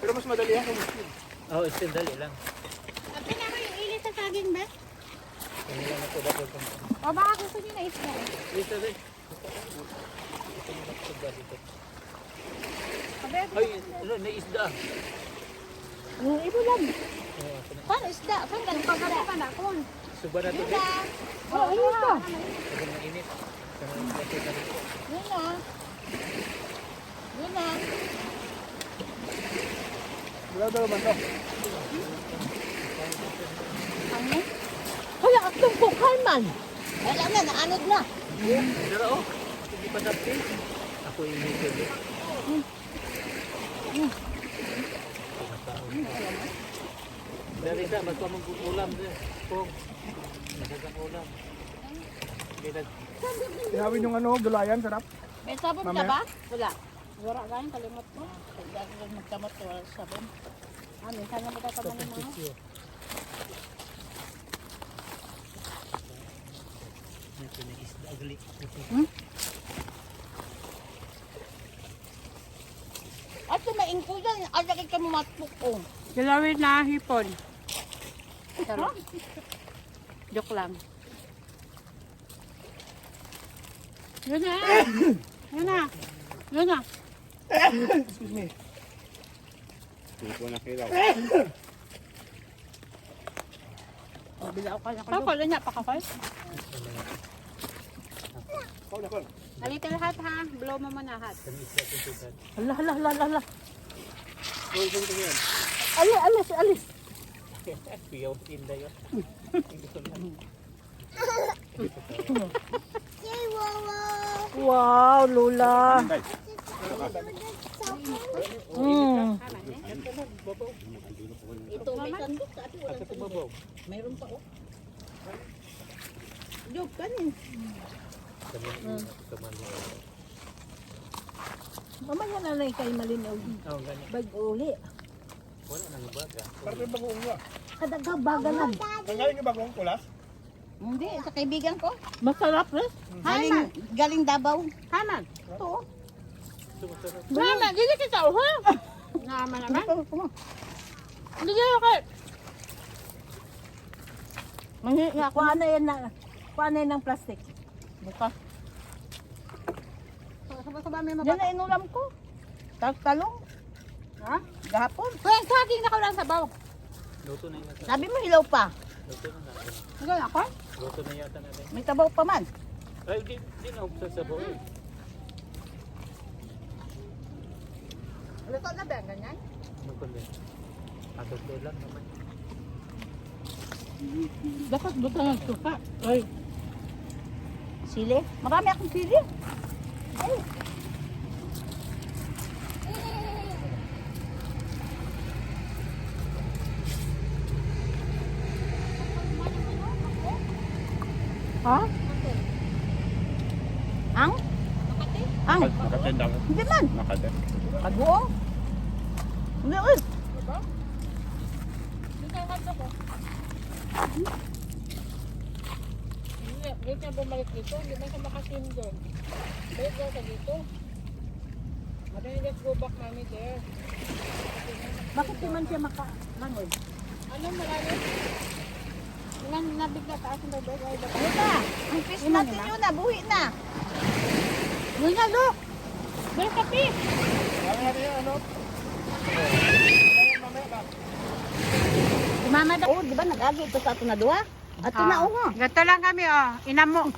Pero mas madali yan kung muslim. Oo, still dali lang. Ate na yung ilis sa saging, be? Kung lang ako dapat kung O baka gusto niyo na isda. dito rin. Ito na magsuba dito. Sabi, Ay, ano, naisda. Yung ibo lang. Oo, ako na. Paano isda? Saan galing pa pagkakita pa na kung. Suba na to. Isda. Oh, ayun ka. Pag mainit. Kaya ito na dito. Yun na. Yun na. Wala man to. Ano? Kaya atong bukal man. Wala na, naanod na. Pero oh, hindi pa dapin. Ako yung medyo. Dari ka, magpa mag-ulam din. Kung nagkakang ulam. Kaya Ihawin yung ano, gulayan, sarap. May sabon ka Mamaya. ba? Wala. Wala ka yung kalimot mo. Dati rin magkamot ko wala sabon. Ah, minsan na matataman ng mga. sisyo. Ito na isda ugly. At sumaingko dyan. At sakit ka mo matpukong. Kilawin na hipon. Sarap. Joke lang. Yun na. Yun na. Yun na. Excuse me. Hindi ko nakilaw. O, bila ka na. Pakol na niya. Pakakol. Paul, Paul. Halika lahat ha. Blow mo muna lahat. Kami isda kung tugat. Ala, ala, ala, ala. Paul, ganito yan. Alis, alis. Piyaw tinda yun. Wow, Lula. Ito may sandok sa atin. Asa tumabaw? Mayroon pa oh. Joke kanin. Kaman mo. Mamaya na lang kayo malinaw. Oo, ganyan. Bag uli. Wala nang baga. Parte yung bagong nga. Kadaga bagalan. Tanggalin yung bagong kulas. Hindi, sa kaibigan ko. Masarap rin. Galing Davao. Haman. Ito. Sumusarap. Haman. Dili kita uha. Naman naman. Hindi ka. Kuha na yan ng plastic. Bukas. Sabay-sabay may Yan mabata. na inulam ko. Talong. Ha? Gahapon. Kaya saging na kaulang sabaw. Luto na yata. Sabi mo hilaw pa. Luto na natin. Hanggang ako? Luto na yata natin. May tabaw pa man. Ay, di na upsa sa buhay. Luto na ba? Ganyan? Magkundi. Atog doon lang naman. Dapat buta ng suka. Ay. Sili. Marami akong sili. Ay. Ha? Ang? Ang? Nakatendang. Hindi man. Nakatend. Kaguong. Hindi rin. Hindi na bumalik dito. Hindi na siya makasim doon. Balik daw sa dito. Madali, let's go back mami there. Bakit di man siya makalangoy? Ano marami? Ilan nabigla taas ng bebek ay dapat. Yun na. Ang fish natin yun na. Buhi na. Yun na, look! Balik ka, Pi! Kaya natin yung ano. Si Mama daw. Oh, di ba nag-agi ito sa ato na duha? Ato na oh. Gato lang kami, oh. Inamo.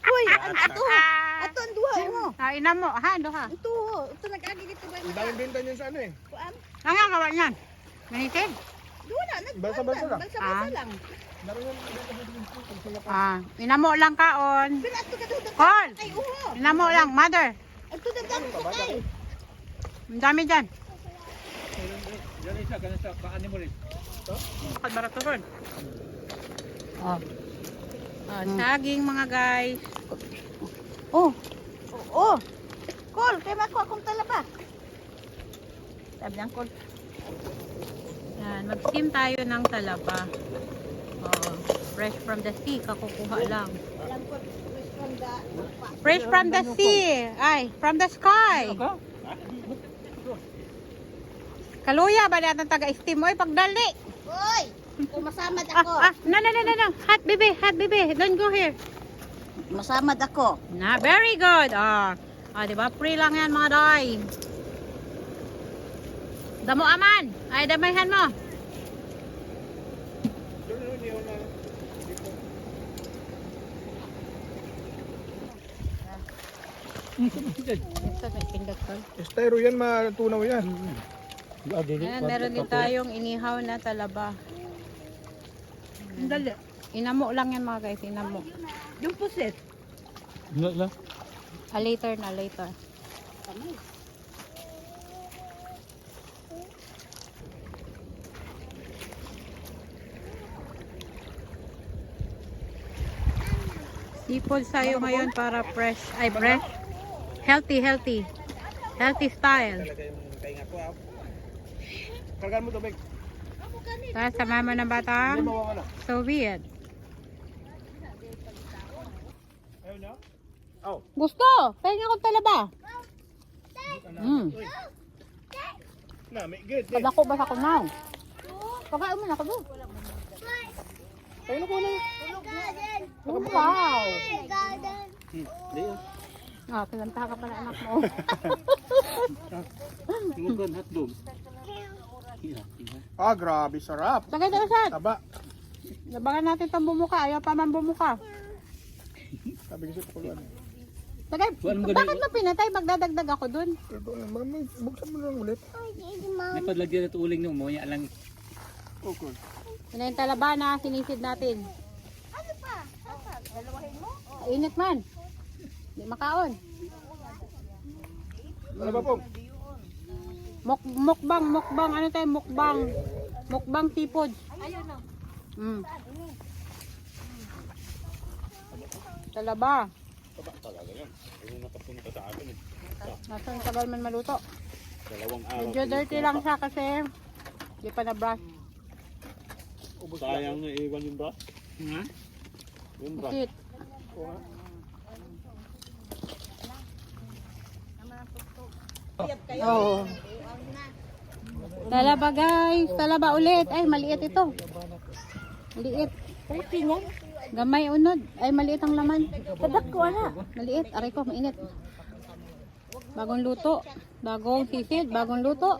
Uy, ato. Ato ang duha oh. Inamo, ha? Doha. Ito oh. Ito nag-agi dito ba? Ang daming binta niyan sa ano eh. Kuan. Ang nga kawa niyan. Ganito? Duha na. Balsa-balsa lang. Balsa-balsa lang. Dami yung binta sa Singapore. Inamo lang kaon. Pero ato ka doon. Call! Ay, uho. Inamo lang, mother. Ito na dami sa kay. Ang dami dyan. Yan isa, ganun sa kaani mo rin. Kalbaraturon. Oh. Oh, saging mga guys. Oh. Oh. Call, kay mako akong talaba. Sabi niyang call. Yan, mag-steam tayo ng talaba. Oh, fresh from the sea, kakukuha lang. Alam ko, wish from the Fresh from the sea. Ay, from the sky. Kaluya ba natin taga-steam mo? Pagdali. Uy! Masamad ako. No. Hot baby. Don't go here. Masamad ako. Na, very good. Di ba? Free lang yan mga doy. Damo aman. Ay, damayhan mo. Estero yan, matunaw yan. Ayan, meron din tayong inihaw na talaba. Dali. Inamo lang yan mga guys, inamo. Yung pusit. Later na, later. Seafood sayo ngayon para fresh, ay fresh. Healthy style. Kargan mo tubig. Tapos sa mama ng batang Mawawala. Soviet. Ayaw niya? Oh. Gusto! Pahinga ko talaba. Na, may good. Padako ba sa kunaw? Pagkain mo na ako doon. Ayun ko na. Wow! Di. Pinanta ka pala anak mo. Tumugan hotdog. Grabe, sarap. Sagay na usad. Taba. Labangan natin itong bumuka. Ayaw pa man bumuka. Sabi kasi pakuluan. Sagay, bakit mo pinatay? Magdadagdag ako dun. Buksan mo lang ulit. Napadlagyan at uling mo, ya lang. Okay. Yun na yung talaba na sinisid natin. Init man. Hindi makaon. Ano ba po? Mukbang. Ano tayo? Mukbang seafood. Talaba. Nasaan tagal man maluto? Medyo dirty lang siya kasi hindi pa na-brush. Sayang na iwan yung brush. Yung brush. Sit. Oh. Talaba guys, talaba ulit. Ay, maliit ito. Maliit. Gamay unod. Ay, maliit ang laman. Tadak ko na. Maliit. Aray ko, mainit. Bagong luto. Bagong sisid. Bagong luto.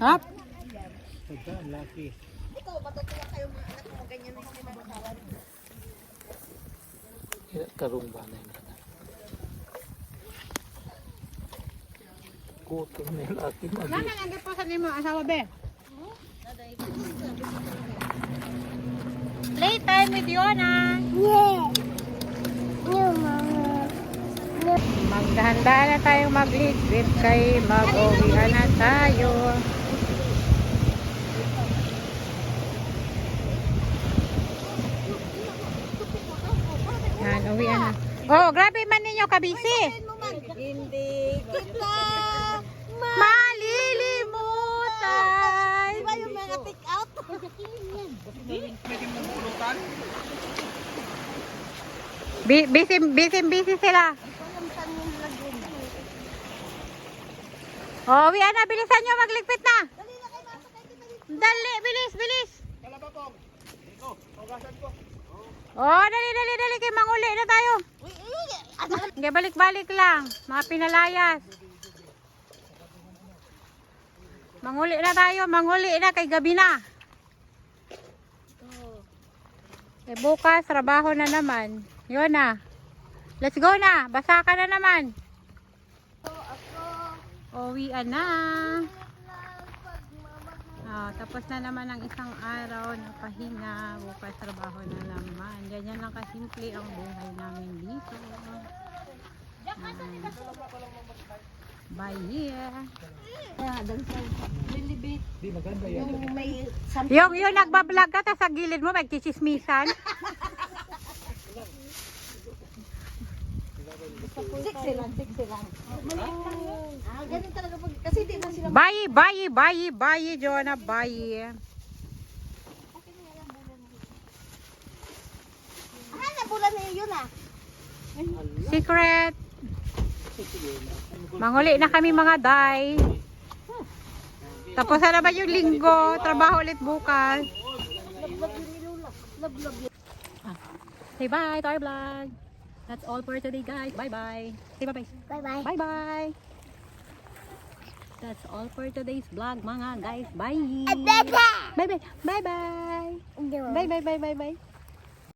Hap. Karong ba na yun? Kutong na yung laki mo. Nana, nandito po sa nimo. Asawa be. Playtime with Yona. Maghanda na tayong mag-liquid kay mag-uwian na tayo. Yan, uwian na. Oh, grabe man ninyo kabisi. Hindi kita Malilimutan. Diba yung mga take out? Busy sila. Oh, uwian na. Bilisan nyo. Magligpit na. Dali, bilis. Kalaba po. Ito, hugasan ko. Oh, dali. Kay manguli na tayo. Hindi, balik-balik lang. Mga pinalayas. Manguli na tayo. Manguli na kay gabi na. Eh, bukas, trabaho na naman. Yun na. Let's go na. Basa ka na naman. Uwian na. Tapos na naman ang isang araw na pahinga. Bukas trabaho na naman. Ganyan lang kasimple ang buhay namin dito. Bye here. Di maganda yan. Yung nagbablog ka, tas sa gilid mo, magchichismisan. Siksi lang. Ganun talaga pag, kasi di na sila. Bye, Jonah, bye. Nabulan na yun ah. Secret. Manguli na kami mga day. Tapos na naman yung linggo. Trabaho ulit bukas. Say bye to our vlog. That's all for today, guys. Bye-bye. Say bye-bye. Bye-bye. Bye-bye. That's all for today's vlog, mga guys. Bye. Bye-bye. Bye-bye. Bye-bye. Bye-bye. Bye-bye. Bye-bye.